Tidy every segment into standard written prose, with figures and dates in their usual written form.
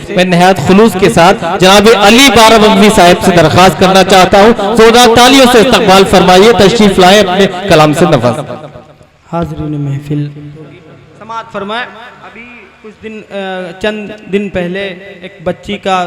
मैं नहायत खुलूस के साथ जनाब अली बाराबंदी साहब से दरख्वास्त करना चाहता हूँ, जोरदार तालियों से इस्तकबाल फरमाइए, तशरीफ लाए अपने कलाम से नवाज। हाज़रीन महफिल समाअत फरमाए। अभी कुछ दिन चंद दिन पहले एक बच्ची का,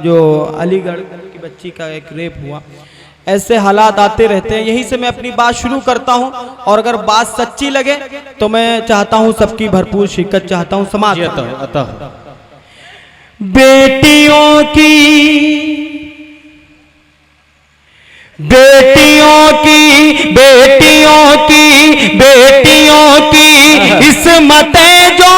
जो अलीगढ़ की बच्ची का एक रेप हुआ। ऐसे हालात आते रहते हैं, यहीं से मैं अपनी बात शुरू करता हूं, और अगर बात सच्ची लगे तो मैं चाहता हूं सबकी भरपूर शिरकत चाहता हूं। समाअत। बेटियों की इस्मतें जो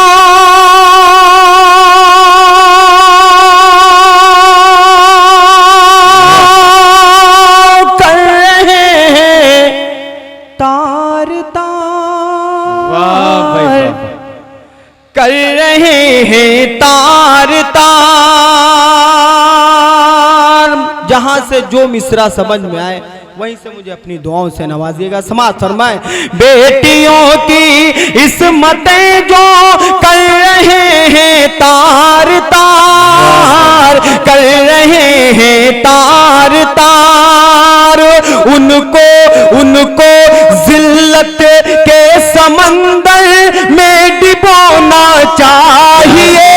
कर रहे हैं तार तार, कर रहे हैं तार तार। जहां से जो मिसरा समझ में आए वहीं से मुझे अपनी दुआओं से नवाजिएगा। समाअत फरमाए। बेटियों की इस्मतें जो कर रहे हैं तार तार, कर रहे हैं तार तार, उनको जिल्लत के समंदर में डुबोना चाहिए,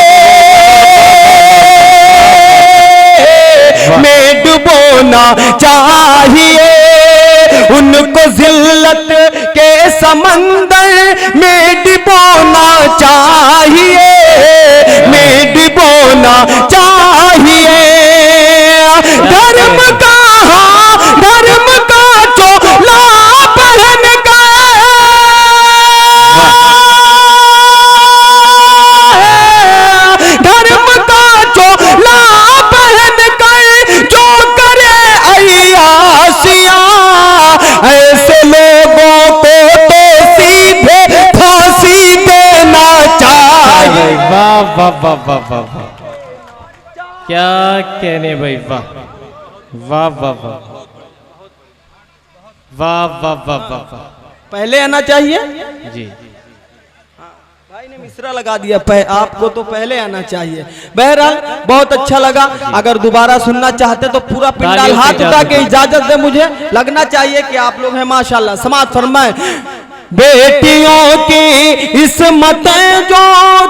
में डुबोना चाहिए, उनको जिल्लत के समंदर में डुबोना चाहिए, में डुबोना चाहिए। धर्म का चोला पहन गए, धर्म का चोला पहन गए जो करे अय्यासियां, ऐसे लोगों को तो सीधे फांसी देना चाहिए। वाह वाह वाह वाह वाह वाह, क्या कहने भाई, वाह वाह वाह वाह वाह वाह वाह वाह। पहले आना चाहिए जी, भाई ने मिसरा लगा दिया, आपको तो पहले आना चाहिए। बहरहाल बहुत अच्छा लगा। अगर दोबारा सुनना चाहते तो पूरा पिंडाल हाथ उठा के इजाजत दे, मुझे लगना चाहिए कि आप लोग हैं माशाल्लाह। समाअत फरमाए। बेटियों की इस्मतें जो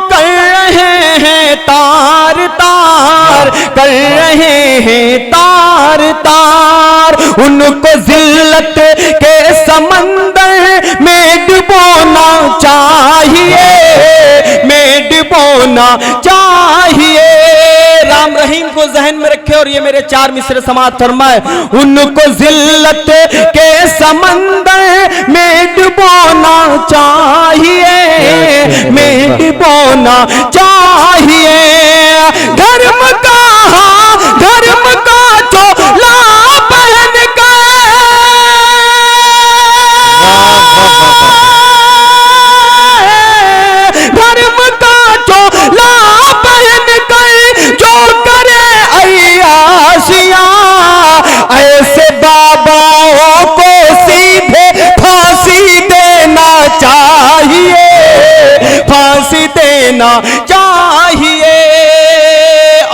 कर रहे हैं तार तार, कर रहे हैं तार तार, उनको जिल्लत के समंदर में डुबोना चाहिए, में डुबोना चाहिए। राम रहीम को जहन में रखे और ये मेरे चार मिसरे समाअत फरमाए। उनको जिल्लत के समंदर में डुबोना चाहिए, में डुबोना चाहिए। धर्म का चोला पहन गए, धर्म का चोला पहन गए जो करे अय्यासियां, ऐसे बाबाओं को सीधे फांसी देना चाहिए, फांसी देना चाहिए।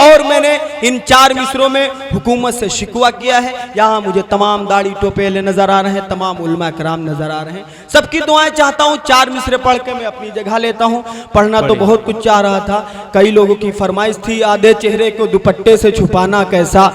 और मैंने इन चार मिसरों में हुकूमत से शिकवा किया है। यहाँ मुझे तमाम दाढ़ी टोपेले नजर आ रहे हैं, तमाम उलमा कराम नजर आ रहे हैं। सबकी दुआएं चाहता हूँ। चार मिसरे पढ़ के मैं अपनी जगह लेता हूँ। पढ़ना तो बहुत कुछ चाह रहा था, कई लोगों की फरमाइश थी। आधे चेहरे को दुपट्टे से छुपाना कैसा,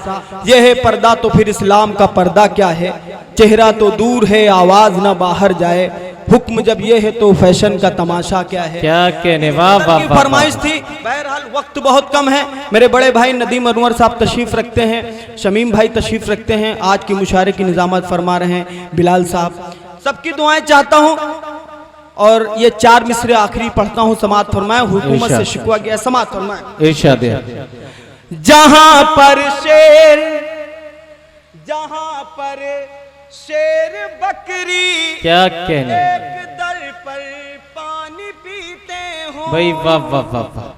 यह है पर्दा तो फिर इस्लाम का पर्दा क्या है। चेहरा तो दूर है आवाज ना बाहर जाए, हुक्म जब ये है तो फैशन का तमाशा क्या है। क्या कहने, वाह वाह। फरमाइश थी। बहरहाल वक्त बहुत कम है। मेरे बड़े भाई नदीम अनवर साहब तशरीफ रखते हैं, शमीम भाई तशरीफ रखते हैं, आज की मुशारे की निजामत फरमा रहे हैं बिलाल साहब। सबकी दुआएं चाहता हूँ और ये चार मिसरे आखिरी पढ़ता हूँ। समाअत फरमाए। हुकूमत से शिकवा गया। समाअत फरमाए। इरशाद। जहां पर शेर बकरी, क्या कहने, एक दर पर पानी पीते हो। भाई वाह वाह वाह वाह।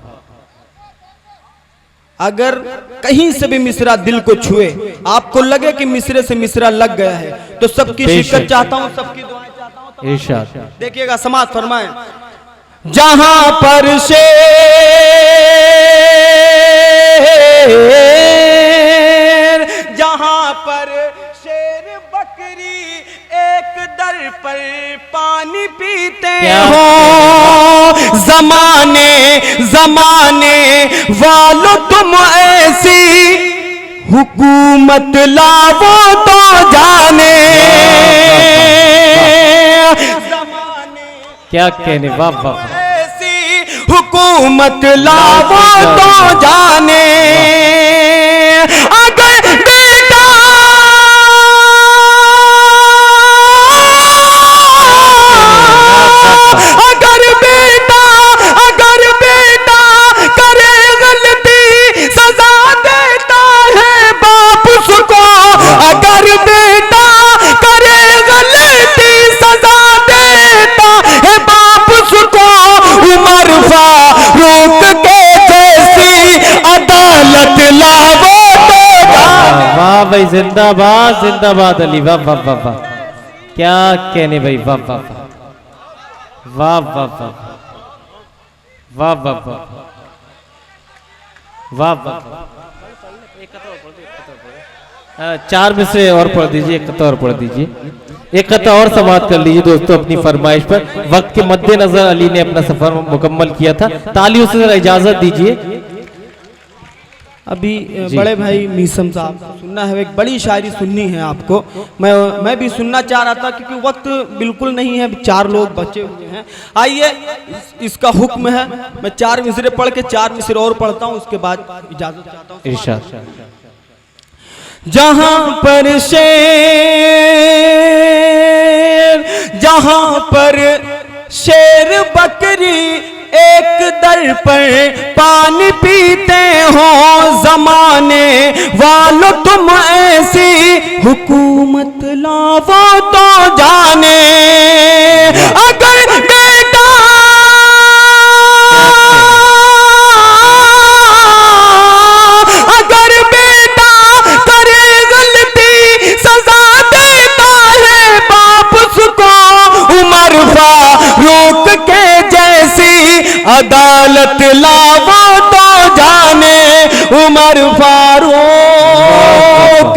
अगर कहीं से भी मिसरा दिल को छुए, आपको लगे कि मिसरे से मिसरा लग गया है, तो सबकी शिरकत चाहता हूँ, सबकी दुआएं चाहता हूँ। इरशाद। देखिएगा। समाअत फरमाए। जहां पर शेर शेर, जहां पर शेर बकरी एक दर पर पानी पीते हो, जमाने जमाने वालों तुम ऐसी हुकूमत लावो तो जाने। जमाने क्या कहने, वाह वाह, ऐसी हुकूमत लावो तो जाने। अगर बेटा करे गलती सजा देता है बाप उसको। अगर बेटा करे गलती सजा देता है बाप उसको। उमर फारूक के जैसी अदालत लावो तो। वाह भाई, जिंदाबाद जिंदाबाद अली, वाह वाह वाह वाह, क्या कहने भाई, वाह वाह वाह वाह वाह वाह वाह वाह वाह वाह। चार में से और पढ़ दीजिए, एक कथा और पढ़ दीजिए, एक कथा और समाप्त कर लीजिए दोस्तों अपनी फरमाइश पर। वक्त के मद्देनजर अली ने अपना सफर मुकम्मल किया था, तालियों से जरा इजाजत दीजिए। अभी बड़े भाई मीसम साहब सुनना है, एक बड़ी शायरी सुननी है आपको। मैं भी सुनना चाह रहा था क्योंकि वक्त बिल्कुल नहीं है, 4 लोग बचे हुए हैं। आइए, इसका हुक्म है, मैं 4 मिसरे पढ़ के 4 मिसरे और पढ़ता हूँ, उसके बाद इजाजत चाहता हूँ। इरशाद। जहां पर शेर, जहां पर शेर बकरी एक दर पर पानी पीते हो, जमाने वालों तुम ऐसी हुकूमत लावो तो जाने। अगर बेटा करे गलती सजा देता है बाप उसको। उमर फारूक के जैसी अदालत लावो तो जाने। उमर फारूक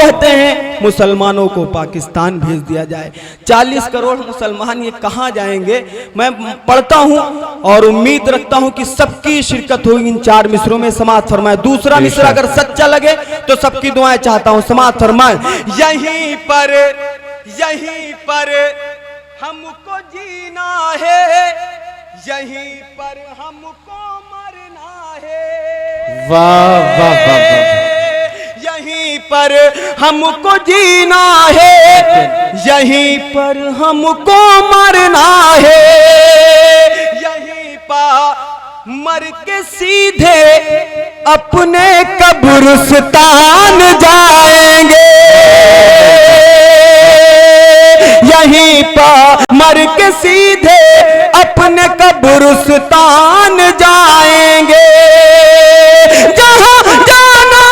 कहते हैं मुसलमानों को पाकिस्तान भेज दिया जाए। 40 करोड़ मुसलमान ये कहाँ जाएंगे? मैं पढ़ता हूँ और उम्मीद रखता हूँ कि सबकी शिरकत होगी इन 4 मिसरों में। समाअत फरमाए। दूसरा मिसरा अगर सच्चा लगे तो सबकी दुआएं चाहता हूँ। समाअत फरमाए। यहीं पर हमको जीना है, यहीं पर हमको मरना है। वाह वाह वाह, यहीं पर हमको जीना है, यहीं पर हमको मरना है। यहीं पर मर के सीधे अपने कब्रिस्तान जाएंगे। यहीं पर मर के सीधे अपने कब्रिस्तान जाएंगे। जहां जाना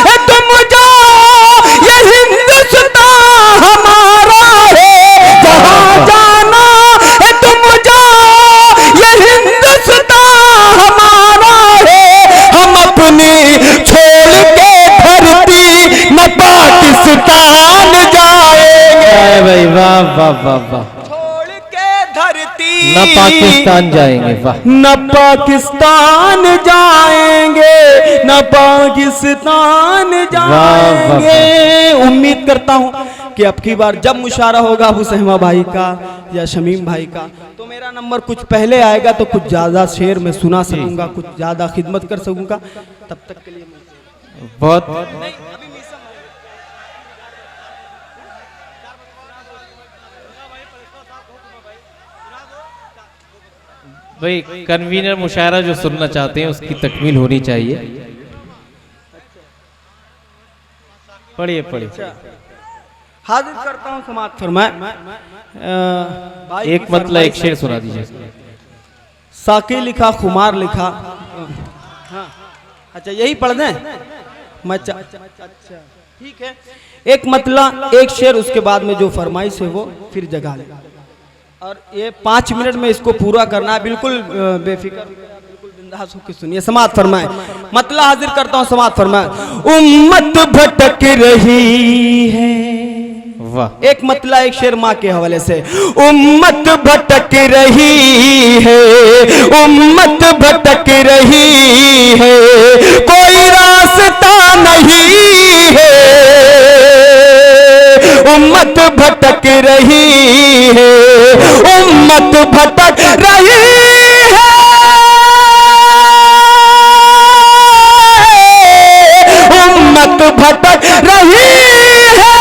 है तुम जाओ, ये हिंदुस्तान हमारा है। जहां जाना है तुम जाओ, ये हिंदुस्तान हमारा है। हम अपनी छोड़ के धरती न पाकिस्तान जाएंगे। भाई वाह वाह वाह वाह, छोड़ के धरती न पाकिस्तान जाएंगे, वाह न पाकिस्तान जाएंगे, न पाकिस्तान जाएंगे। उम्मीद करता हूं कि अब की बार जब मुशारा होगा अबू सहमा भाई का या शमीम भाई का, तो मेरा नंबर कुछ पहले आएगा, तो कुछ ज्यादा शेर में सुना सकूंगा, कुछ ज्यादा खिदमत कर सकूंगा। तब तक के लिए बहुत भाई कन्वीनर मुशायरा जो सुनना चाहते हैं उसकी तकमील होनी चाहिए। पढ़िए पढ़िए। हाजिर करता हूँ। समाअत फरमाए। एक मतलब एक शेर सुना दीजिए। साकी लिखा, खुमार लिखा। हाँ, अच्छा यही पढ़ दें। अच्छा ठीक है। एक मतलब एक शेर, उसके बाद में जो फरमाइश है वो फिर जगा ले। और ये 5 मिनट में इसको पूरा करना है, बिल्कुल बेफिक्र, बिल्कुल बिंदास होकर सुनिए। समाअत फरमाए, मतलब हाजिर करता हूँ, समाअत फरमाए। उम्मत भटक रही है, वाह। एक मतलब एक शेर माँ के हवाले से। उम्मत भटक रही है, उम्मत भटक रही है, कोई रास्ता नहीं है, उम्मत भटक रही है, उम्मत भटक रही है, उम्मत भटक रही है,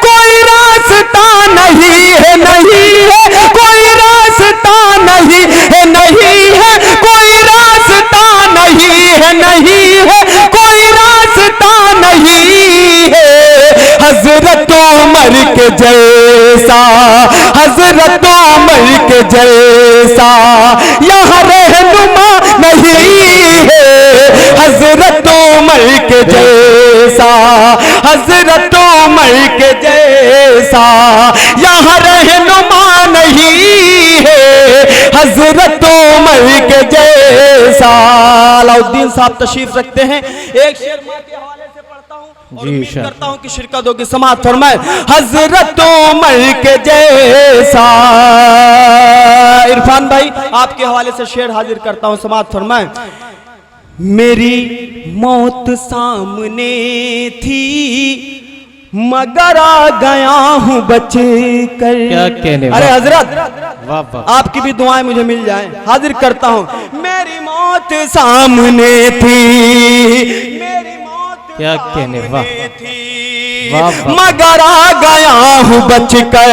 कोई रास्ता नहीं है, नहीं है कोई रास्ता नहीं है, नहीं है कोई रास्ता नहीं है, नहीं है कोई रास्ता नहीं है, हजरत उमर के जैसा, हजरत उमर के जैसा यहाँ रहनुमा नहीं है, हजरत उमर के जैसा, हजरत उमर के जैसा यहाँ रहनुमा नहीं है, हजरत उमर के जैसा। अलाउद्दीन साहब तशरीफ रखते हैं, एक शेर माँ के हवाले से पढ़ता हूँ और उम्मीद करता हूँ कि शिरकत होगी। समाअत फरमाए, हजरत उमर के जैसा। इरफान भाई आपके हवाले से शेर हाजिर करता हूँ, समाअत फरमाए। मेरी मौत सामने थी मगर आ गया हूँ बच कर। क्या कहने, अरे हजरत, वाह वाह, आपकी भी दुआएं मुझे मिल जाएं, हाजिर करता हूँ। मेरी मौत सामने थी, मेरी मौत क्या कहने, वाह थी, वाह वाह, मगर आ गया हूँ बच कर,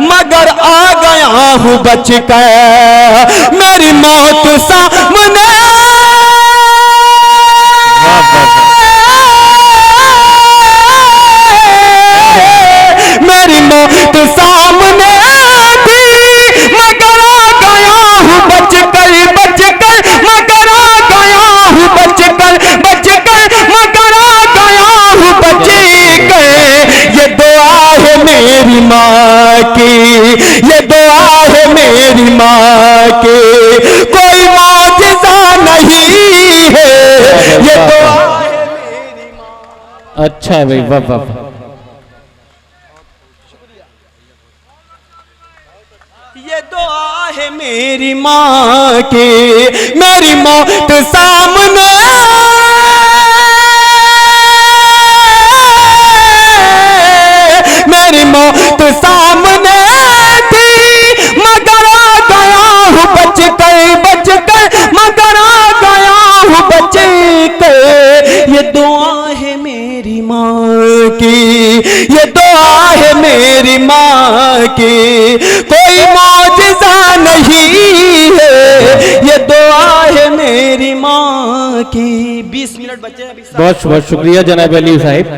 मगर आ गया हूँ बच कर, मेरी मौत सामने, मेरी मौत सामने थी मगर आ गया हूँ बच कर, बच कर मगर आ गया हूँ बच कर, बच कर मगर आ गया हूँ बच कर। ये दुआ है मेरी माँ की, ये दुआ है मेरी माँ की, कोई मौजिज़ा नहीं है, ये दुआ है मेरी माँ। अच्छा है भाई, वाह वाह वाह। ये दुआ है मेरी माँ की, मेरी मौत सामने, मेरी मौत सामने थी मगर आ गया हूँ बच कर, बच कर मगर आ गया हूँ बच कर। ये दुआ है मेरी माँ की, ये दुआ है मेरी माँ की, कोई मौजिज़ा नहीं है, ये दुआ है मेरी माँ की। 20 मिनट बचे हैं। बहुत बहुत शुक्रिया जनाब अली साहिब।